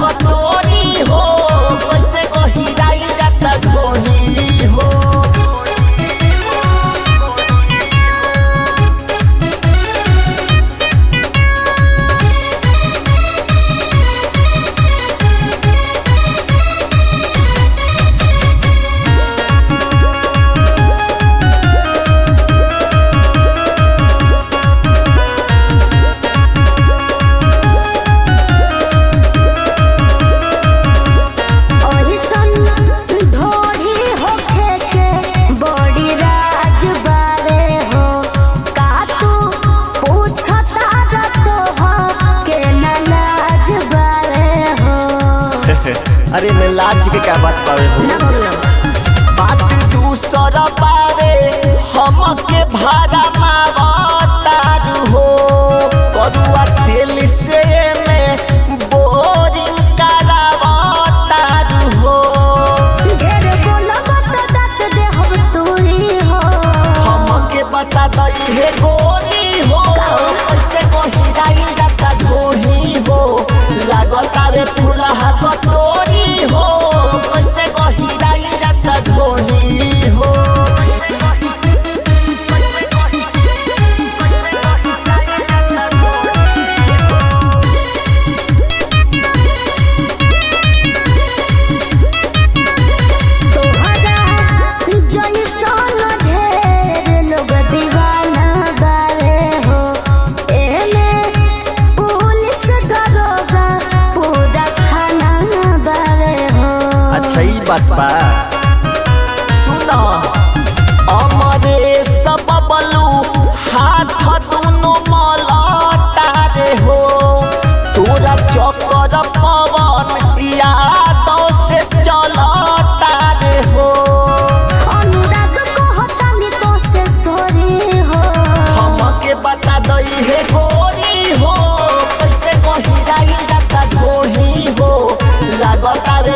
कटोरी हो कैसे गहिराई जाता ढोली हो। अरे मैं लाज के क्या बात पावे हो बात दूसरा पावे हमके भाड़ा मावतारू हो करुआ तेल से में बोरिंग करावतारू हो। ढेर बोलब त दात देहब तोरी हो हमके बता दई हे गोरी हो कैसे गहिराई जाता ढोली हो लागता रे फूलहा कटोरी हो कैसे गहिराई जाता ढोली हो। बात बा सुना अमरे सब बलू हाथ दुनो मलता रे हो तोरा चक्कर पवन यादों से चलता रे हो। अनुराग कहतानी तो से सोरी हो हमके बता दई हे गोरी हो कैसे गहिराई जाता ढोली हो लागता रे